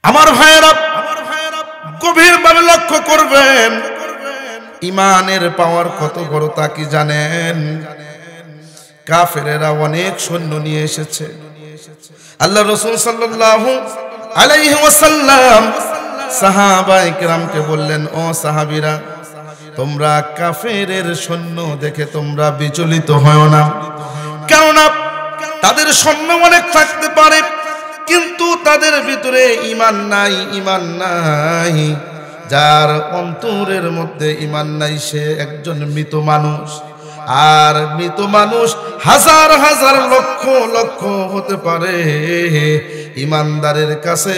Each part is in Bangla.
আমার ভাইয়েরা গভীরভাবে লক্ষ্য করবেন, ইমানের পাওয়ার কত বড় তা কি জানেন? কাফেরেরা অনেক সৈন্য নিয়ে এসেছে। আল্লাহ রাসূল সাল্লাল্লাহু আলাইহি ওয়াসাল্লাম সাহাবায়ে কেরামকে বললেন, ও সাহাবীরা, তোমরা কাফেরের সৈন্য দেখে তোমরা বিচলিত হয়ো না, কেননা তাদের সৈন্য অনেক থাকতে পারে কিন্তু তাদের ভিতরে ঈমান নাই। যার অন্তরের মধ্যে ঈমান নাই সে একজন মৃত মানুষ। আর মৃত মানুষ হাজার হাজার লক্ষ লক্ষ হতে পারে, ঈমানদারের কাছে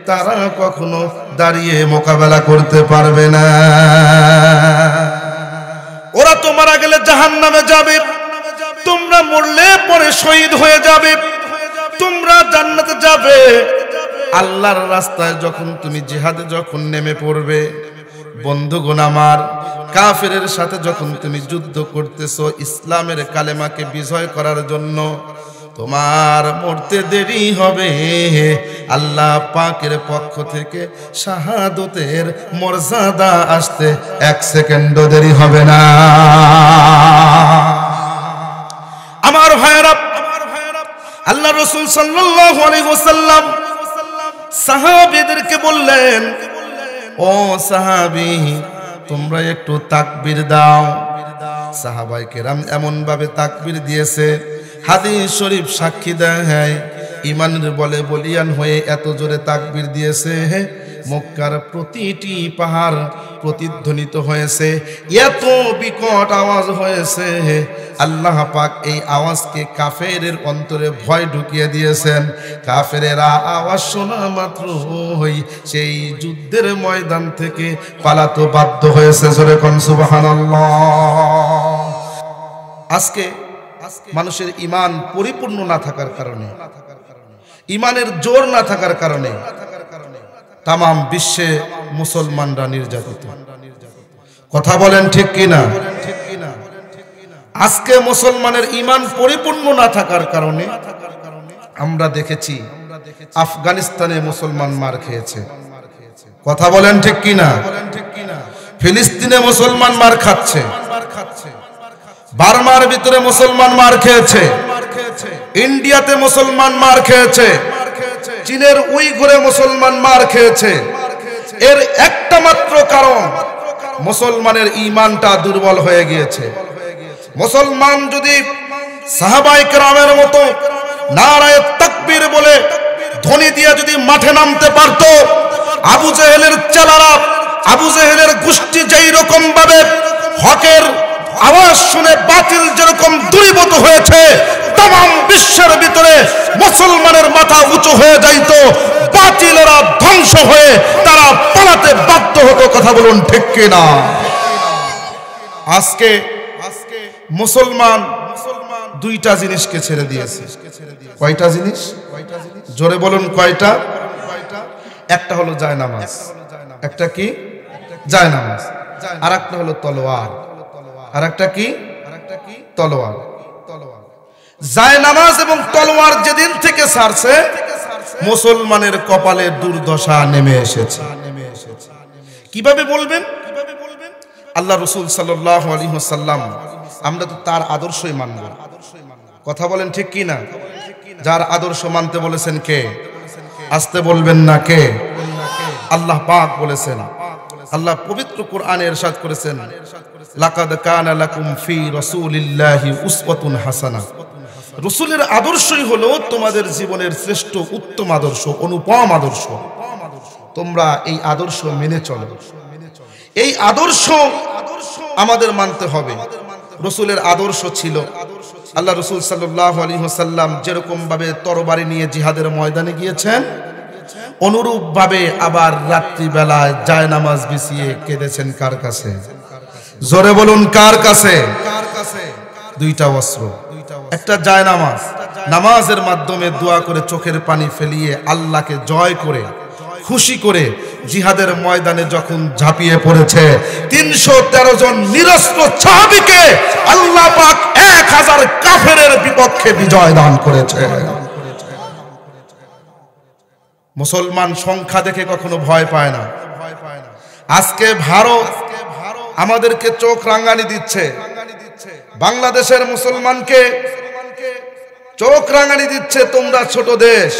তারা কখনো দাঁড়িয়ে মোকাবেলা করতে পারবে না। ওরা তো মারা গেলে জাহান্নামে যাবে, তোমরা মরলে পরে শহীদ হয়ে যাবে, তোমরা জান্নাতে যাবে। আল্লাহর রাস্তায় যখন তুমি জিহাদে যখন নেমে পড়বে, বন্ধুগণ আমার, কাফেরের সাথে যখন তুমি যুদ্ধ করতেছো ইসলামের কালেমাকে বিজয় করার জন্য, তোমার মরতে দেরি হবে। আল্লাহ পাকের পক্ষ থেকে শাহাদতের মর্যাদা আসতে 1 সেকেন্ডও দেরি হবে না। আমার ভাইয়েরা, আল্লাহ রাসূল সাল্লাল্লাহু আলাইহি ওয়াসাল্লাম সাহাবীদেরকে বললেন, ও সাহাবী, তোমরা একটু তাকবীর দাও। সাহাবায়ে কেরাম এমন ভাবে তাকবীর দিয়েছে, হাদিস শরীফ সাক্ষী দেয়, ঈমানের বলে বলিয়ান হয়ে এত জোরে তাকবীর দিয়েছে, মক্কার প্রতিটি পাহাড় প্রতিধ্বনিত হয়েছে, এত বিকট আওয়াজ হয়েছে। আল্লাহ পাক এই আওয়াজকে কাফেরের অন্তরে ভয় ঢুকিয়ে দিয়েছেন। কাফেরেরা আওয়াজ শোনা মাত্র সেই যুদ্ধের ময়দান থেকে পালাতে বাধ্য হয়েছে। জোরে কোন সুবহানাল্লাহ। আজকে মানুষের ঈমান পরিপূর্ণ না থাকার কারণে, ঈমানের জোর না থাকার কারণে তাম বিশ্বে মুসলমানরা নির্যাতিত। কথা বলেন ঠিক কিনা? আজকে মুসলমানের ঈমান পরিপূর্ণ না থাকার কারণে আমরা দেখেছি আফগানিস্তানে মুসলমান মার খেয়েছে। কথা বলেন ঠিক কিনা? ফিলিস্তিনে মুসলমান মার খাচ্ছে, বার্মার ভিতরে মুসলমান মার খেয়েছে, ইন্ডিয়াতে মুসলমান মার খেয়েছে, চীনের উইঘুরে মুসলমান মার খেয়েছে। এর একটা মাত্র কারণ, মুসলমানের ঈমানটা দুর্বল হয়ে গিয়েছে। মুসলমান যদি সাহাবায়ে কেরামের মতো নারায়ে তাকবীর বলে ধ্বনি দিয়ে যদি মাঠে নামতে পারত, আবু জেহেলের চেলারা, আবু জেহেলের গোষ্ঠী যেই রকম ভাবে হকের আওয়াজ শুনে বাতিল যেরকম দূরীভূত হয়েছে, তাম বিশ্বের ভিতরে মুসলমানের মাথা উঁচু হয়ে যাইত, বাতিলরা ধ্বংস হয়ে তারা পালাতে বাধ্য হতো। কথা বলুন ঠিক কিনা? আজকে মুসলমান দুইটা জিনিসকে ছেড়ে দিয়েছে। কয়টা জিনিস? জোরে বলুন কয়টা? একটা হলো জায়নামাজ, একটা কি? জায়নামাজ। আর একটা হলো তলোয়ার, আর একটা কি? তলোয়ার। জায়নামাজ এবং তলোয়ার যেদিন থেকে ছাড়ছে, মুসলমানের কপালে দুর্দশা নেমে এসেছে। কিভাবে বলবেন? আল্লাহ রাসূল সাল্লাল্লাহু আলাইহি ওয়াসাল্লাম, আমরা তো তার আদর্শই মানব। কথা বলেন ঠিক কি না? যার আদর্শ মানতে বলেছেন কে? আসতে বলবেন না কে? আল্লাহ পাক বলেছেন। আল্লাহ পবিত্র কোরআনে ইরশাদ করেছেন, লাকাদ কানা লাকুম ফি রাসূলিল্লাহি উসওয়াতুন হাসানাহ। রাসূলের আদর্শই হলো তোমাদের জীবনের শ্রেষ্ঠ উত্তম আদর্শ, অনুপম আদর্শ। তোমরা এই আদর্শ মেনে চলো। এই আদর্শ আমাদের মানতে হবে। রাসূলের আদর্শ ছিল, আল্লাহ রাসূল সাল্লাল্লাহু আলাইহি ওয়াসাল্লাম যেরকম ভাবে তরবারি নিয়ে জিহাদের ময়দানে গিয়েছেন, অনুরূপ ভাবে আবার রাত্রি বেলায় জায়নামাজ বিছিয়ে কেঁদেছেন কার কাছে? জোরে বলুন কার কাছে? দুইটা অস্ত্র, একটা জায়নামাজ, নামাজের মাধ্যমে দোয়া করে চোখের পানি ফেলিয়ে আল্লাহকে জয় করে খুশি করে জিহাদের ময়দানে যখন ঝাঁপিয়ে পড়েছে, 313 জন নিরস্ত্র সাহাবীকে আল্লাহ পাক 1000 কাফেরের বিপক্ষে বিজয় দান করেছে। মুসলমান সংখ্যা দেখে কখনো ভয় পায় না। আজকে ভারত আমাদেরকে চোখ রাঙানি দিচ্ছে, বাংলাদেশের মুসলমানকে চোখ রাঙানি দিচ্ছে, তোমরা ছোট দেশ,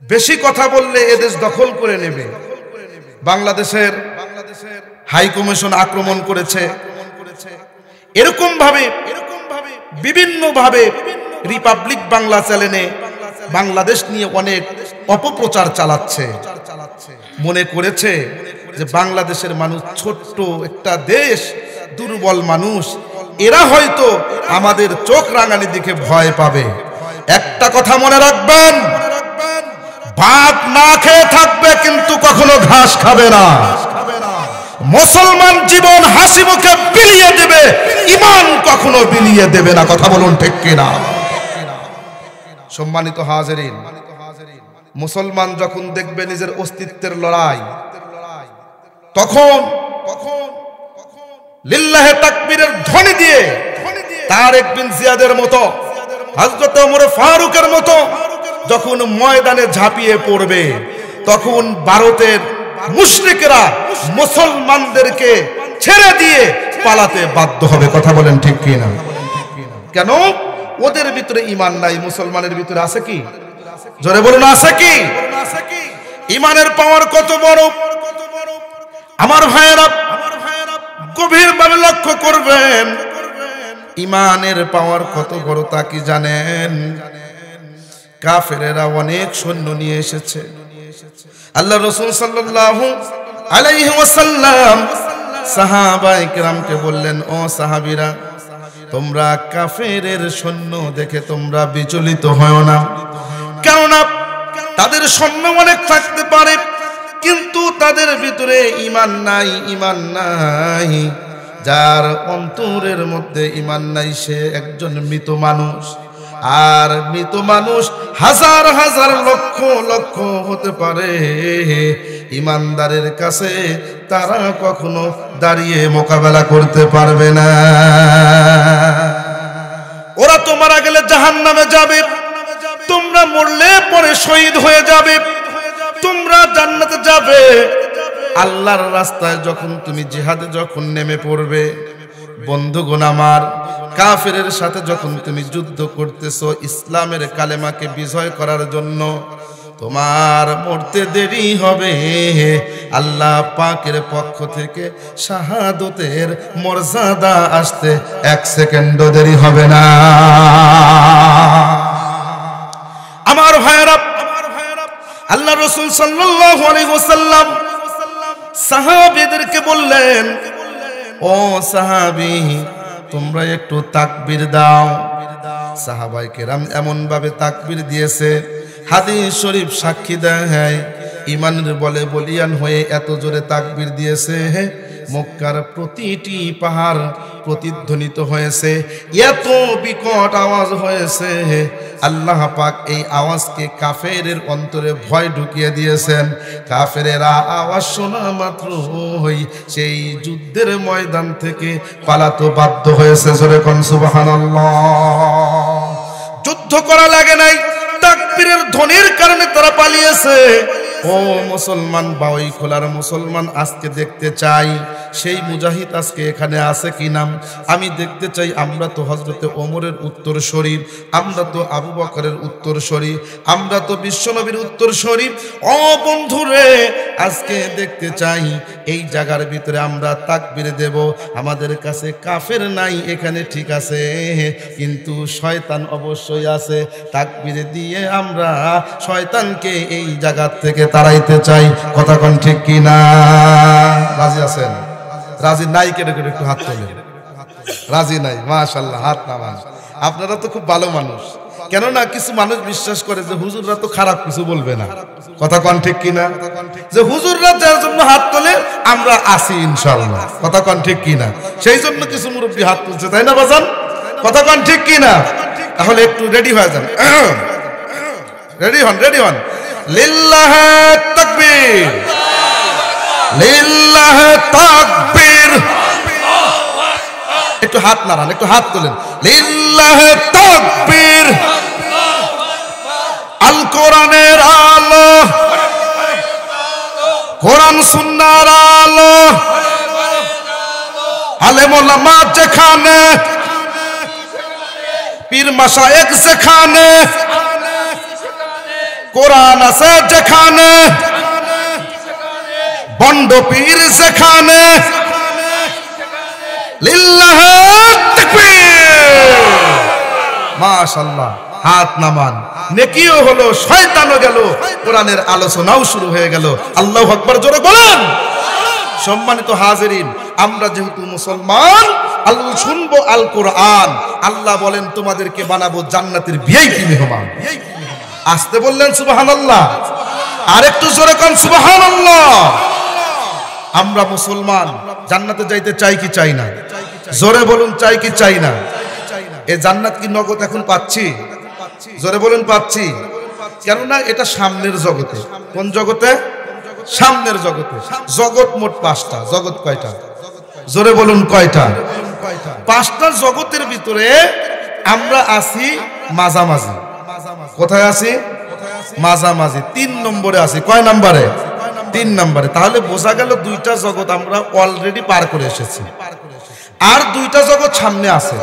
বেশি কথা বললে এদেশ দখল করে নেবে। বাংলাদেশের হাই কমিশন আক্রমণ করেছে, এরকম ভাবে বিভিন্ন ভাবে রিপাবলিক বাংলা চ্যানেলে বাংলাদেশ নিয়ে অনেক অপপ্রচার চালাচ্ছে। মনে করেছে যে বাংলাদেশের মানুষ ছোট্ট একটা দেশ, দুর্বল মানুষ, এরা হয়তো আমাদের চোখ রাঙানি দিকে ভয় পাবে। একটা কথা মনে রাখবেন, ভাত না খেয়ে থাকবে কিন্তু কখনো ঘাস খাবে না। মুসলমান জীবন হাসি মুখে বিলিয়ে দেবে, ঈমান কখনো বিলিয়ে দেবে না। কথা বলুন ঠিক কিনা? সম্মানিত হাজিরিন, মুসলমান যখন দেখবে নিজের অস্তিত্বের লড়াই, তখন লিল্লাহে তাকবীরের ধ্বনি দিয়ে তারেক বিন জিয়াদের মতো, হযরত ওমর ফারুকের মতো যখন ময়দানে ঝাঁপিয়ে পড়বে, তখন ভারতের মুশরিকরা মুসলমানদেরকে ছেড়ে দিয়ে পালাতে বাধ্য হবে। কথা বলেন ঠিক কিনা? কেন? ওদের ভিতরে ঈমান নাই, মুসলমানের ভিতরে আছে কি? জোরে বলুন, আছে কি? ঈমানের পাওয়ার কত বড় আমার ভাইয়েরা, গভীরভাবে লক্ষ্য করবেন। ঈমানের পাওয়ার কত বড় তা কি জানেন? কাফেরেরা অনেক সৈন্য নিয়ে এসেছে। আল্লাহ রাসূল সাল্লাল্লাহু আলাইহি ওয়াসাল্লাম সাহাবায়ে কেরামকে বললেন, ও সাহাবীরা, তোমরা কাফেরের সৈন্য দেখে তোমরা বিচলিত হয় না, কেননা তাদের সৈন্য অনেক থাকতে পারে কিন্তু তাদের ভিতরে ঈমান নাই। ঈমান নাই, যার অন্তরের মধ্যে ঈমান নাই সে একজন মৃত মানুষ। আর মৃত মানুষ হাজার হাজার লক্ষ লক্ষ হতে পারে, ঈমানদারের কাছে তারা কখনো দাঁড়িয়ে মোকাবেলা করতে পারবে না। ওরা তো মারা গেলে জাহান্নামে যাবে, তোমরা মরলে পরে শহীদ হয়ে যাবে, তোমরা জান্নাতে যাবে। আল্লাহর রাস্তায় যখন তুমি জিহাদে যখন নেমে পড়বে, বন্ধুগণ আমার, কাফেরের সাথে যখন তুমি যুদ্ধ করতেছো ইসলামের কালেমাকে বিজয় করার জন্য, তোমার মরতে দেরি হবে। আল্লাহ পাকের পক্ষ থেকে শাহাদতের মর্যাদা আসতে 1 সেকেন্ডও দেরি হবে না। আমার ভাইয়েরা, আল্লাহ রাসূল সাল্লাল্লাহু আলাইহি ওয়াসাল্লাম সাহাবীদেরকে বললেন, ও সাহাবী, তোমরা একটু তাকবীর দাও। সাহাবায়ে কেরাম এমন ভাবে তাকবীর দিয়েছে, হাদিস শরীফ সাক্ষী দেয়, ঈমানের বলে বলিয়ান হয়ে এত জোরে তাকবীর দিয়েছে, মক্কার প্রতিটি পাহাড় প্রতিধ্বনিত হয়েছে, এত বিকট আওয়াজ হয়েছে। আল্লাহ পাক এই আওয়াজকে কাফেরের অন্তরে ভয় ঢুকিয়ে দিয়েছেন। কাফেরেরা আওয়াজ শোনা মাত্র সেই যুদ্ধের ময়দান থেকে পালাতে বাধ্য হয়েছে। জোরে কোন সুবহানাল্লাহ। যুদ্ধ করা লাগে নাই, তাকবীরের ধ্বনির কারণে তারা পালিয়েছে। ও মুসলমান, বাউই খোলার মুসলমান, আজকে দেখতে চাই সেই মুজাহিদ আজকে এখানে আছে কিনা। আমি দেখতে চাই, আমরা তো হযরতে ওমরের উত্তরসূরি, আমরা তো আবু বকরের উত্তরসূরি, আমরা তো বিশ্বনবীর উত্তরসূরি। ও বন্ধুরে, আজকে দেখতে চাই এই জায়গার ভিতরে আমরা তাকবীর দেব। আমাদের কাছে কাফের নাই এখানে, ঠিক আছে, কিন্তু শয়তান অবশ্যই আছে। তাকবীর দিয়ে আমরা শয়তানকে এই জায়গা থেকে তাড়াইতে চাই। কথা কোন ঠিক কিনা? রাজি আছেন? রাজি নাই কেটে কেটে একটু হাত তোলেন। রাজি নাই? মাশাআল্লাহ, হাত নামান। আপনারা তো খুব ভালো মানুষ। কেননা কিছু মানুষ বিশ্বাস করে যে হুজুররা তো খারাপ কিছু বলবে না। কথা কোন ঠিক কিনা? যে হুজুররা যার জন্য হাত তোলে আমরা আছি ইনশাআল্লাহ। কথা কোন ঠিক কিনা? সেই জন্য কিছু মুরব্বী হাত তুলছে, তাই না বাজান? কথা কোন ঠিক কিনা? তাহলে একটু রেডি হয়ে যান। রেডি হন, রেডি হন। লিল্লাহে তাকবীর, লিল্লাহে তাকবীর। একটু হাত নাড়ান, একটু হাত তোলেন। লিল্লাহে তাকবীর। আল কোরআনের আলো, কোরআন সুন্নাহর আলো, আলেম ওলামা যেখানে, পীর মাশায়েখ যেখানে, কোরআন আছে যেখানে, বন্ড পীর যেখানে, লিল্লাহি তাকবীর। মাশাআল্লাহ, হাত নামান, নেকিও হলো, শয়তানও গেল, কোরআনের আলোচনাও শুরু হয়ে গেল। আল্লাহু আকবার, জোরে বলেন। সম্মানিত হাজিরিন, আমরা যেহেতু মুসলমান, আল্লাহ শুনবো আল কোরআন। আল্লাহ বলেন তোমাদেরকে বানাবো জান্নাতের ভিআইপি মেহমান। আসতে বললেন সুবহানাল্লাহ, আরেকটু জোরে কোন সুবহানাল্লাহ। আমরা মুসলমান জান্নাতে যাইতে চাই কি চাই না? জোরে বলুন, চাই কি চাই না? এই জান্নাত কি নগদ এখন পাচ্ছি? জোরে বলুন, পাচ্ছি। কেননা এটা সামনের জগতে। কোন জগতে? সামনের জগতে। জগৎ মোট 5টা। জগৎ কয়টা? জোরে বলুন, কয়টা? 5টা জগতের ভিতরে আমরা আছি মাঝামাঝি। কোথায় আছি? মাঝামাঝি। 3 নম্বরে আছি। কয় নম্বরে? 3 নম্বরে। তাহলে বোঝা গেল 2টা জগৎ আমরা অলরেডি পার করে এসেছি, আর 2টা জগৎ সামনে আছে,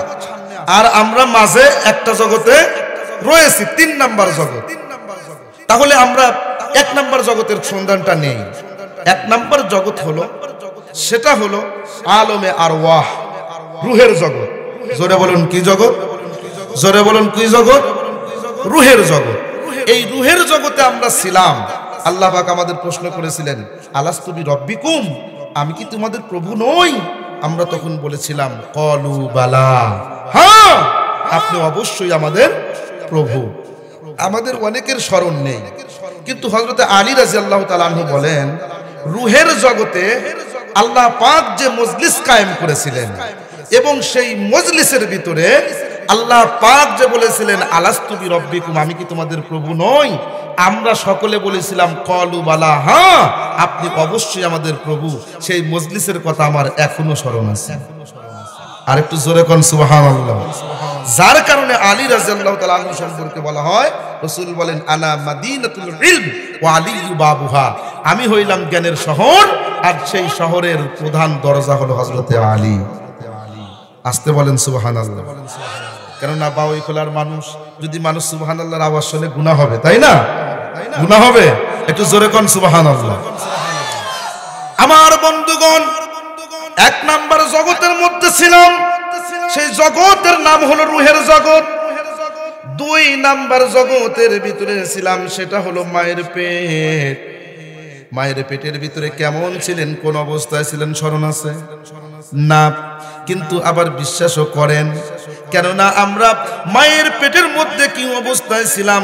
আর আমরা মাঝে একটা জগতে রয়েছি, 3 নম্বর জগৎ। তাহলে আমরা 1 নম্বর জগতের সন্ধানটা নেই। 1 নম্বর জগৎ হলো, সেটা হলো আলমে আরওয়াহ, রূহের জগৎ। জোরে বলুন, কি জগৎ? জোরে বলুন, কি জগৎ? রূহের জগৎ। এই রূহের জগতে আমরা ছিলাম। আল্লাহ পাক আমাদের প্রশ্ন করেছিলেন, আলাস্তু বিরব্বিকুম, আমি কি তোমাদের প্রভু নই? আমরা তখন বলেছিলাম ক্বালু বালা, হ্যাঁ আপনি অবশ্যই আমাদের প্রভু। আমাদের অনেকের স্মরণ নেই, কিন্তু হযরত আলী রাদিয়াল্লাহু তাআলা আনহু বলেন, রূহের জগতে আল্লাহ পাক যে মজলিস কায়েম করেছিলেন, এবং সেই মজলিসের ভিতরে আল্লাহ পাক যে বলেছিলেন আলাস্তু বিরব্বিকুম, আমি কি তোমাদের প্রভু নই? আমরা সকলে বলেছিলাম ক্বালু বালা, হ্যাঁ আপনি অবশ্যই আমাদের প্রভু। সেই মজলিসের কথা আমার এখনো স্মরণ আছে। আরেকটু জোরে কোন সুবহানাল্লাহ। যার কারণে আলী রাদিয়াল্লাহু তাআলা আনহু সম্পর্কে বলা হয়, রাসূল বলেন আনা মাদিনাতুল ইলম ওয়া আলিয়্যু বাবুহা, আমি হইলাম জ্ঞানের শহর, আর সেই শহরের প্রধান দরজা হলো হযরতে আলী। আসতে বলেন সুবহানাল্লাহ। কেননা বাউই খোলার মানুষ, যদি মানুষ সুবহানাল্লাহর আওয়াজ শুনে গুনাহ হবে, তাই না? গুনাহ হবে। একটু জোরে কোন সুবহানাল্লাহ। আমার বন্ধুগণ, 1 নম্বর জগতের মধ্যে ছিলাম, সেই জগতের নাম হলো রূহের জগৎ। 2 নম্বর জগতের ভিতরে ছিলাম, সেটা হলো মায়ের পেট। মায়ের পেটের ভিতরে কেমন ছিলেন, কোন অবস্থায় ছিলেন, স্মরণ আছে না? কিন্তু আবার বিশ্বাসও করেন, কেননা আমরা মায়ের পেটের মধ্যে কি অবস্থায় ছিলাম,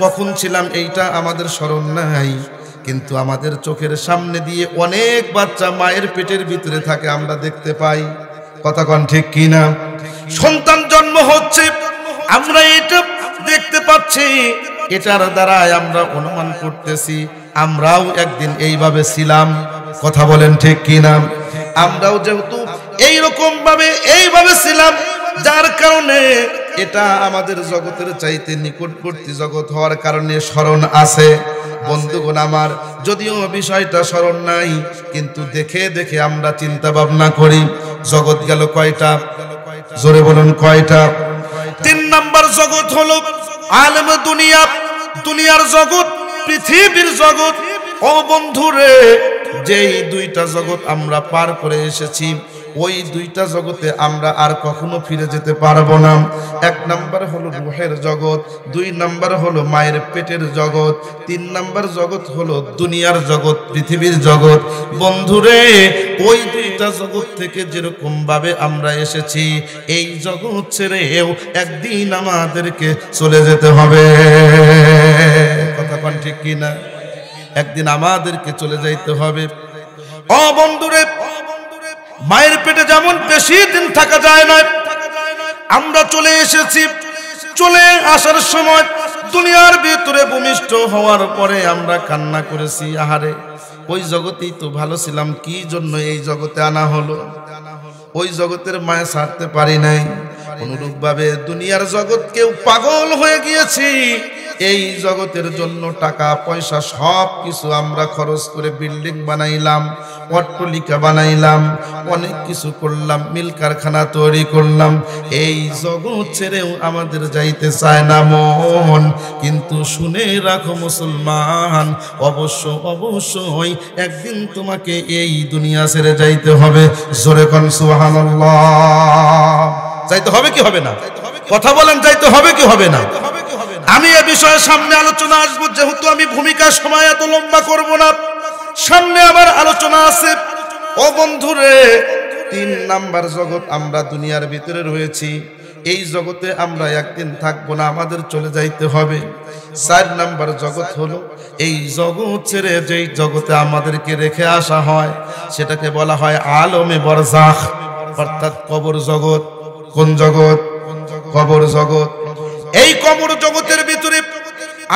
কখন ছিলাম, এইটা আমাদের স্মরণ নাই। কিন্তু আমাদের চোখের সামনে দিয়ে অনেক বাচ্চা মায়ের পেটের ভিতরে থাকে, আমরা দেখতে পাই। কথা কোন ঠিক কি না? সন্তান জন্ম হচ্ছে, আমরা এটা দেখতে পাচ্ছি, এটার দ্বারা আমরা অনুমান করতেছি আমরাও একদিন এইভাবে ছিলাম। কথা বলেন ঠিক কি না? আমরাও যেহেতু এইরকম ভাবে এইভাবে ছিলাম, যার কারণে এটা আমাদের জগতের চাইতে নিকটবর্তী জগৎ হওয়ার কারণে স্মরণ আছে। বন্ধুগণ আমার, যদিও বিষয়টা স্মরণ নাই, কিন্তু দেখে দেখে আমরা চিন্তা ভাবনা করি। জগৎ গেল কয়টা? জোরে বলুন, কয়টা? 3 নম্বর জগৎ হলো আলেম দুনিয়া, দুনিয়ার জগৎ, পৃথিবীর জগৎ। ও বন্ধুরে, যেই 2টা জগৎ আমরা পার করে এসেছি, ওই 2টা জগতে আমরা আর কখনো ফিরে যেতে পারবো না। 1 নম্বর হলো রূহের জগৎ, 2 নম্বর হলো মায়ের পেটের জগৎ, 3 নম্বর জগৎ হলো দুনিয়ার জগৎ, পৃথিবীর জগৎ। বন্ধুরে, ওই 2টা জগৎ থেকে যেরকম ভাবে আমরা এসেছি, এই জগৎ ছেড়েও একদিন আমাদেরকে চলে যেতে হবে। কথা কোন ঠিক কি না? একদিন আমাদেরকে চলে যাইতে হবে। ও বন্ধুরে, মায়ের পেটে যেমন বেশি দিন থাকা যায় না, আমরা চলে এসেছি। চলে আসার সময় দুনিয়ার ভিতরে ভূমিষ্ঠ হওয়ার পরে আমরা কান্না করেছি, আহারে ওই জগতেই তো ভালো ছিলাম, কি জন্য এই জগতে আনা হলো? ওই জগতের মায়া ছাড়তে পারি নাই। অনুরূপ ভাবে দুনিয়ার জগৎ কেউ পাগল হয়ে গিয়েছি, এই জগতের জন্য টাকা পয়সা সব কিছু আমরা খরচ করে বিল্ডিং বানাইলাম, অট্টালিকা বানাইলাম, অনেক কিছু করলাম, মিল কারখানা তৈরি করলাম। এই জগৎ ছেড়েও আমাদের যাইতে চায় না মন। কিন্তু শুনে রাখো মুসলমান, অবশ্যই একদিন তোমাকে এই দুনিয়া ছেড়ে যাইতে হবে। জোরে কোন সুবহানাল্লাহ। যাইতে হবে কি হবে না? কথা বলেন, যাইতে হবে কি হবে না? আমি এ বিষয়ে সামনে আলোচনা আসবো, যেহেতু আমি ভূমিকা সময় এত লম্বা করব না, সামনে আবার আলোচনা আছে। ও বন্ধুরে, 3 নাম্বার জগৎ আমরা দুনিয়ার ভিতরে রয়েছি। এই জগতে আমরা একদিন থাকবো না, আমাদের চলে যাইতে হবে। 4 নাম্বার জগৎ হলো এই জগৎ ছেড়ে যেই জগতে আমাদেরকে রেখে আসা হয় সেটাকে বলা হয় আলমে বরজাখ, অর্থাৎ কবর জগৎ। কোন জগৎ? কবর জগৎ। এই কবর জগতের ভিতরে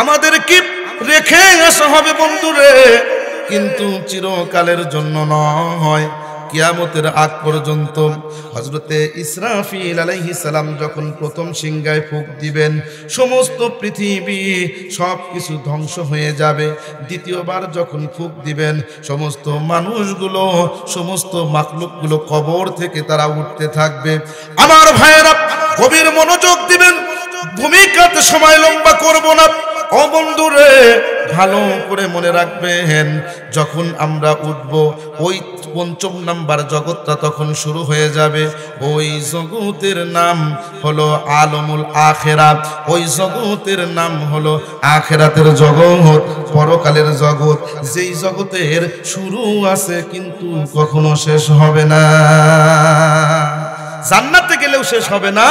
আমাদেরকে রেখে আসা হবে বন্ধুরে, কিন্তু চিরকালের জন্য নয়, কিয়ামতের আগ পর্যন্ত। হযরতে ইসরাফিল আলাইহিস সালাম যখন প্রথম সিংহায় ফুঁক দিবেন, সমস্ত পৃথিবী সবকিছু ধ্বংস হয়ে যাবে। দ্বিতীয়বার যখন ফুঁক দিবেন, সমস্ত মানুষগুলো, সমস্ত মাখলুকগুলো কবর থেকে তারা উঠতে থাকবে। আমার ভাইয়েরা, গভীর মনোযোগ দিবেন, ভূমিকাতে সময় লম্বা করব না। ও বন্ধুরে, ভালো করে মনে রাখবেন, যখন আমরা উঠব ওই 5 নাম্বার জগৎটা তখন শুরু হয়ে যাবে। ওই জগতের নাম হলো আলমুল আখিরাত। ওই জগতের নাম হলো আখিরাতের জগৎ, পরকালের জগৎ, যেই জগতের শুরু আছে কিন্তু কখনো শেষ হবে না। জান্নাতে গেলেও শেষ হবে না,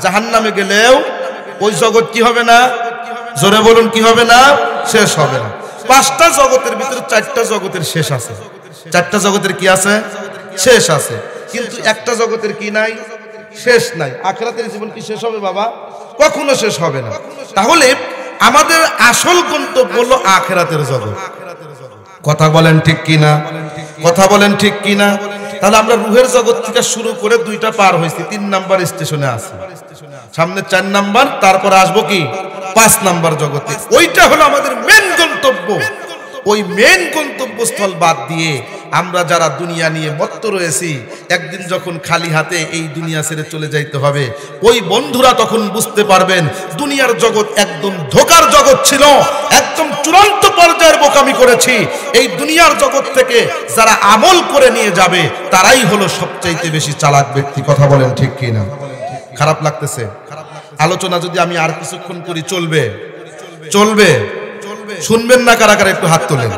জাহান্নামে গেলেও ওই জগৎ কি হবে না? জোরে বলুন, কি হবে না? শেষ হবে না। 5টা জগতের ভিতরে 4টা জগতের শেষ আছে। 4টা জগতের কি আছে? শেষ আছে। কিন্তু একটা জগতের কি নাই? শেষ নাই। আখিরাতের জীবন কি শেষ হবে বাবা? কখনো শেষ হবে না। তাহলে আমাদের আসল গন্তব্য হলো আখিরাতের জগৎ। কথা বলেন ঠিক কিনা? কথা বলেন ঠিক কিনা? তাহলে আমরা রুহের জগৎ থেকে শুরু করে 2টা পার হয়েছি, 3 নাম্বার স্টেশনে আছি। সামনে 4 নাম্বার, তারপর আসবো কি 5 নাম্বার জগতে। ওইটা হলো আমাদের মেন গন্তব্য। ওই মেন গন্তব্যস্থল বাদ দিয়ে আমরা যারা দুনিয়া নিয়ে মত্ত রয়েছি, একদিন যখন খালি হাতে এই দুনিয়া ছেড়ে চলে যাইতে হবে, ওই বন্ধুরা তখন বুঝতে পারবেন দুনিয়ার জগৎ একদম ধোকার জগৎ ছিল, একদম চূড়ান্ত পর্যায়ের বোকামি করেছি। এই দুনিয়ার জগৎ থেকে যারা আমল করে নিয়ে যাবে তারাই হলো সবচাইতে বেশি চালাক ব্যক্তি। কথা বলেন ঠিক কিনা? খারাপ লাগতেছে? আলোচনা যদি আমি আর কিছুক্ষণ করি চলবে? চলবে? শুনবেন না কারা কারা? একটু হাত তোলেন।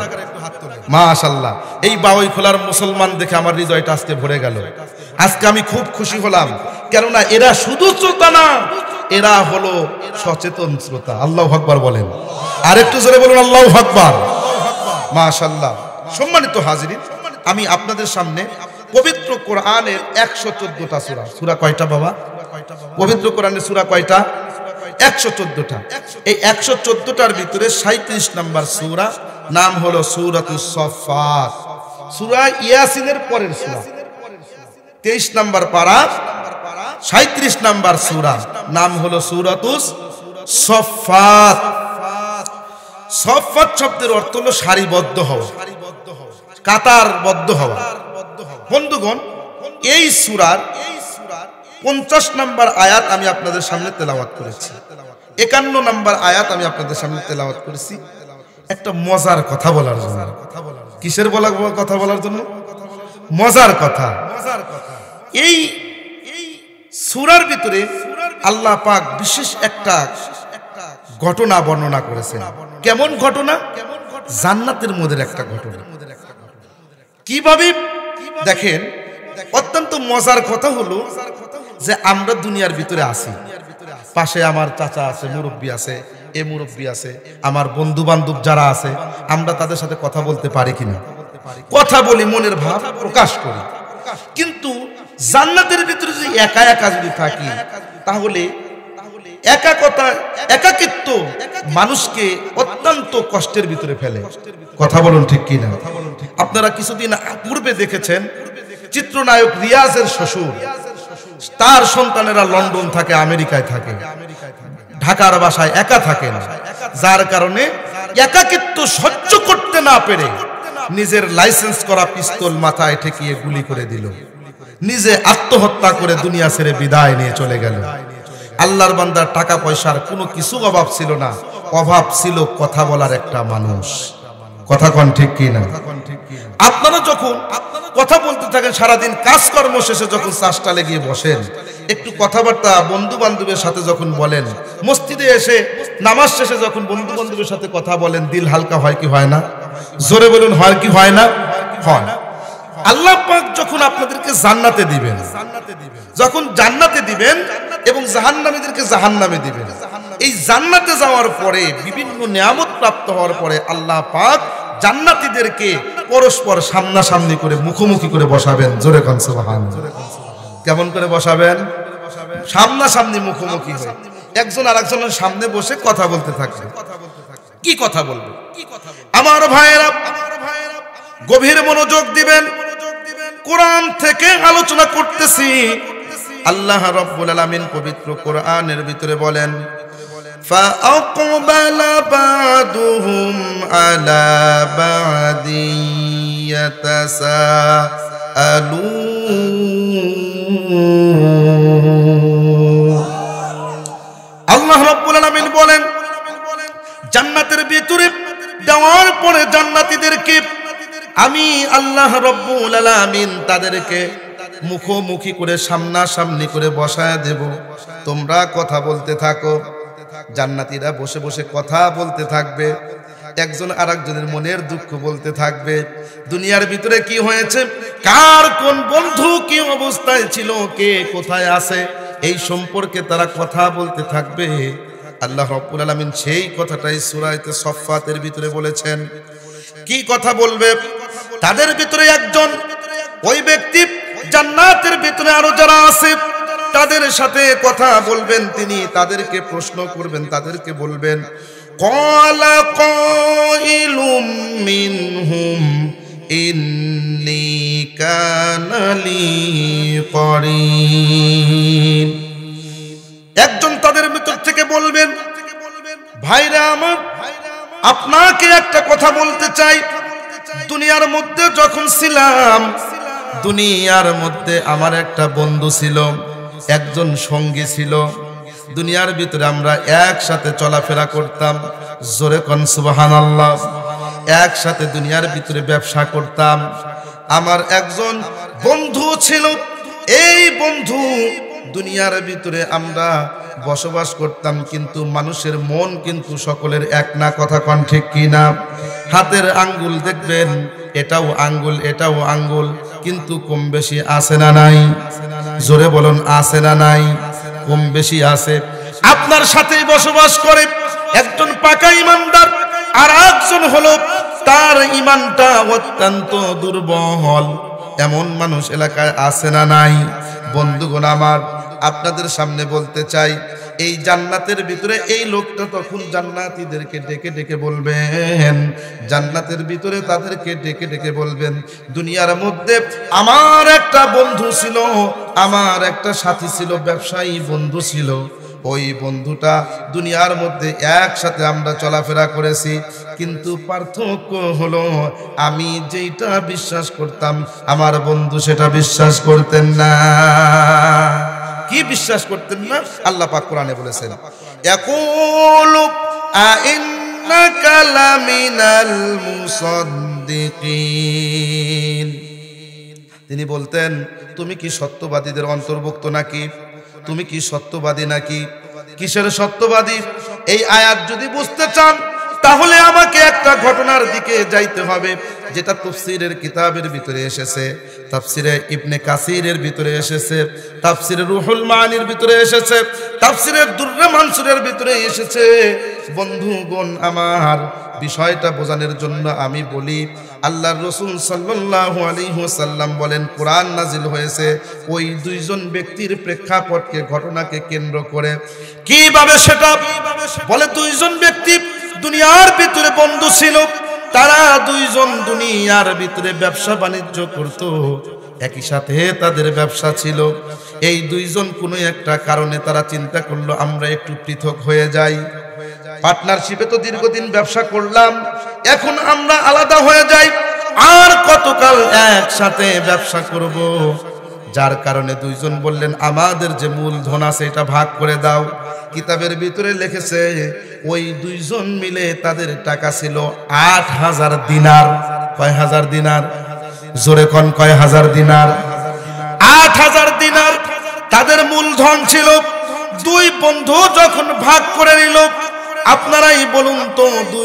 মাশাআল্লাহ, এই বাওই খোলার মুসলমান দেখে আমার হৃদয়টা আজকে ভরে গেল। আজকে আমি খুব খুশি হলাম, কেননা এরা শুধু শ্রোতা না, এরা হলো সচেতন শ্রোতা। আল্লাহু আকবার বলেন, আর একটু জোরে বলুন আল্লাহু আকবার। মাশাআল্লাহ। সম্মানিত হাজিরিন, আমি আপনাদের সামনে পবিত্র কোরআনের 114টা সূরা। সূরা কয়টা বাবা? পবিত্র কোরআনের সূরা কয়টা? 114টা। এই 114টার ভিতরে 37 নাম্বার সূরা, নাম হলো সূরাতুস সাফফাত। সূরা ইয়াসিনের পরের সূরা, 23 নাম্বার পারা, 37 নাম্বার সূরা, নাম হলো সূরাতুস সাফফাত। সাফফাত শব্দের অর্থ হলো সারিবদ্ধ হওয়া, কাতারবদ্ধ হওয়া। বন্ধুগণ, এই সূরার 50 নাম্বার আয়াত আমি আপনাদের সামনে তেলাওয়াত করেছি, 51 নাম্বার আয়াত আমি আপনাদের সামনে তেলাওয়াত করেছি একটা মজার কথা বলার জন্য। কিসের কথা বলার জন্য? মজার কথা। এই সূরার ভিতরে আল্লাহ পাক বিশেষ একটা ঘটনা বর্ণনা করেছেন। কেমন ঘটনা? জান্নাতের মধ্যে একটা ঘটনা। কিভাবে দেখেন, অত্যন্ত মজার কথা হলো যে আমরা দুনিয়ার ভিতরে আছি, পাশে আমার চাচা আছে, মুরব্বী আছে, এ মুরব্বী আছে, আমার বন্ধু বান্ধব যারা আছে, আমরা তাদের সাথে কথা বলতে পারি কিনা? কথা বলি, মনের ভাব প্রকাশ করি। কিন্তু জান্নাতের ভিতরে যদি একা একা যদি থাকি, তাহলে একাকিত্ব মানুষকে অত্যন্ত কষ্টের ভিতরে ফেলে। কথা বলুন ঠিক কিনা? আপনারা কিছুদিন পূর্বে দেখেছেন চিত্রনায়ক রিয়াজের শ্বশুর, তার সন্তানেরা লন্ডন থাকে, আমেরিকায় থাকে, ঢাকার বাসায় একা থাকে না। যার কারণে একাকিত্ব সহ্য করতে না পেরে নিজের লাইসেন্স করা পিস্তল মাথায় ঠেকিয়ে গুলি করে দিল, নিজে আত্মহত্যা করে দুনিয়া ছেড়ে বিদায় নিয়ে চলে গেল। আল্লাহর বান্দার টাকা পয়সার কোনো কিছু অভাব ছিল না, অভাব ছিল কথা বলার একটা মানুষ। কথা কোন ঠিক কি না? আপনারা যখন কথা বলতে থাকেন সারাদিন, কাজকর্ম শেষে যখন চাষটালে গিয়ে বসেন, একটু কথাবার্তা বন্ধু বান্ধবের সাথে যখন বলেন, মসজিদে এসে নামাজ শেষে যখন বন্ধু বান্ধবের সাথে কথা বলেন, দিল হালকা হয় কি হয় না? জোরে বলুন, হয় কি হয় না? হয়। আল্লাহ পাক যখন আপনাদেরকে জান্নাতে দিবেন, যখন জান্নাতে দিবেন এবং জাহান্নামীদেরকে জাহান্নামে দিবেন, এই জান্নাতে যাওয়ার পরে বিভিন্ন নিয়ামত প্রাপ্ত হওয়ার পরে আল্লাহ পাক জান্নাতীদেরকে পরস্পর সামনাসামনি করে মুখোমুখি করে বসাবেন। জোরে কোন সুবহানাল্লাহ। কেমন করে বসাবেন? সামনাসামনি মুখোমুখি হয়ে একজন আরেকজনের সামনে বসে কথা বলতে থাকবে। কি কথা বলবে? আমার ভাইয়েরা গভীর মনোযোগ দিবেন। কোরআন থেকে আলোচনা করতেছি। আল্লাহ রাব্বুল আলামিন পবিত্র কোরআনের ভিতরে বলেন, فَأَقْبَلَ بَعْضُهُمْ عَلَى بَعْضٍ يَتَسَاءَلُونَ। আল্লাহ রাব্বুল আলামিন বলেন, জান্নাতের ভিতরে দেওয়ার পরে জান্নাতীদেরকে আমি আল্লাহ রাব্বুল আলামিন তাদেরকে মুখোমুখি করে সামনাসামনি করে বসায় দেব। তোমরা কথা বলতে থাকো। জান্নাতীরা বসে বসে কথা বলতে থাকবে, একজন আরেকজনের মনের দুঃখ বলতে থাকবে। দুনিয়ার ভিতরে কি হয়েছে, কার কোন বন্ধু কি অবস্থায় ছিল, কে কোথায় আছে, এই সম্পর্কে তারা কথা বলতে থাকবে। আল্লাহ রাব্বুল আলামিন সেই কথাটাই সূরা সফফাতের ভিতরে বলেছেন। কি কথা বলবে? তাদের ভিতরে একজন, ওই ব্যক্তি জান্নাতের ভিতরে আরো যারা আছে তাদের সাথে কথা বলবেন, তিনি তাদেরকে প্রশ্ন করবেন, তাদেরকে বলবেন, ক্বালা কাইলুম মিনহুম ইন্নী কানা লি করিন। একজন তাদের ভিতর থেকে বলবেন, ভাইরা আমার, আপনাকে একটা কথা বলতে চাই। দুনিয়ার মধ্যে যখন ছিলাম, দুনিয়ার মধ্যে আমার একটা বন্ধু ছিল, একজন সঙ্গী ছিল। দুনিয়ার ভিতরে আমরা একসাথে চলাফেরা করতাম। জোরে কোন সুবহানাল্লাহ। একসাথে দুনিয়ার ভিতরে ব্যবসা করতাম। আমার একজন বন্ধু ছিল, এই বন্ধু দুনিয়ার ভিতরে আমরা বসবাস করতাম, কিন্তু মানুষের মন কিন্তু সকলের এক না। কথা কোন ঠিক কি না? হাতের আঙ্গুল দেখবেন, এটাও আঙ্গুল এটাও আঙ্গুল, কিন্তু কম বেশি আছে না নাই? জোরে বলুন, আছে না নাই? কম বেশি আছে। আপনার সাথেই বসবাস করে একজন পাকা ইমানদার, আর একজন হলো তার ইমানটা অত্যন্ত দুর্বল। এমন মানুষ এলাকায় আছে না নাই? বন্ধুগণ আমার, আপনাদের সামনে বলতে চাই, এই জান্নাতের ভিতরে এই লোকটা তখন জান্নাতীদেরকে ডেকে ডেকে বলবেন, জান্নাতের ভিতরে তাদেরকে ডেকে ডেকে বলবেন, দুনিয়ার মধ্যে আমার একটা বন্ধু ছিল, আমার একটা সাথী ছিল, ব্যবসায়ী বন্ধু ছিল। ওই বন্ধুটা দুনিয়ার মধ্যে একসাথে আমরা চলাফেরা করেছি, কিন্তু পার্থক্য হলো আমি যেটা বিশ্বাস করতাম আমার বন্ধু সেটা বিশ্বাস করতেন না। কি বিশ্বাস করতেন না? আল্লাহ পাক কোরআনে বলেছেন, ইয়াকুলু আইন্নাকা লামিনাল মুসাদ্দিকিন। তিনি বলতেন, তুমি কি সত্যবাদীদের অন্তর্ভুক্ত নাকি? তুমি কি সত্যবাদী নাকি? কিসের সত্যবাদী? এই আয়াত যদি বুঝতে চান তাহলে আমাকে একটা ঘটনার দিকে যাইতে হবে, যেটা তাফসীরের কিতাবের ভিতরে এসেছে, তাফসীরে ইবনে কাসিরের ভিতরে এসেছে, তাফসীরে রুহুল মানির ভিতরে এসেছে, তাফসীরে দুররে মানসুরের ভিতরে এসেছে। বন্ধুগণ আমার, বিষয়টা বোঝানোর জন্য আমি বলি, আল্লাহর রাসূল সাল্লাল্লাহু আলাইহি ওয়াসাল্লাম বলেন, কোরআন নাজিল হয়েছে ওই দুইজন ব্যক্তির প্রেক্ষাপটকে, ঘটনাকে কেন্দ্র করে। কিভাবে সেটা বলে? দুইজন ব্যক্তি দুনিয়ার ভিতরে বন্ধু ছিল, তারা দুইজন দুনিয়ার ভিতরে ব্যবসা বাণিজ্য করত, একই সাথে তাদের ব্যবসা ছিল। এই দুইজন কোনো একটা কারণে তারা চিন্তা করলো আমরা একটু পৃথক হয়ে যাই। পার্টনারশিপে তো দীর্ঘদিন ব্যবসা করলাম, এখন আমরা আলাদা হয়ে যাই, আর কতকাল একসাথে ব্যবসা করব? যার কারণে দুইজন বললেন আমাদের যে মূলধন আছে এটা ভাগ করে দাও। কিতাবের ভিতরে লিখেছে ওই দুইজন মিলে তাদের টাকা ছিল ৮,০০০ দিনার। কয় হাজার দিনার? জোরে কোন কয় হাজার দিনার? ৮,০০০ দিনার তাদের মূলধন ছিল। দুই বন্ধু যখন ভাগ করে নিল, আপনারাই বলুন তো দুই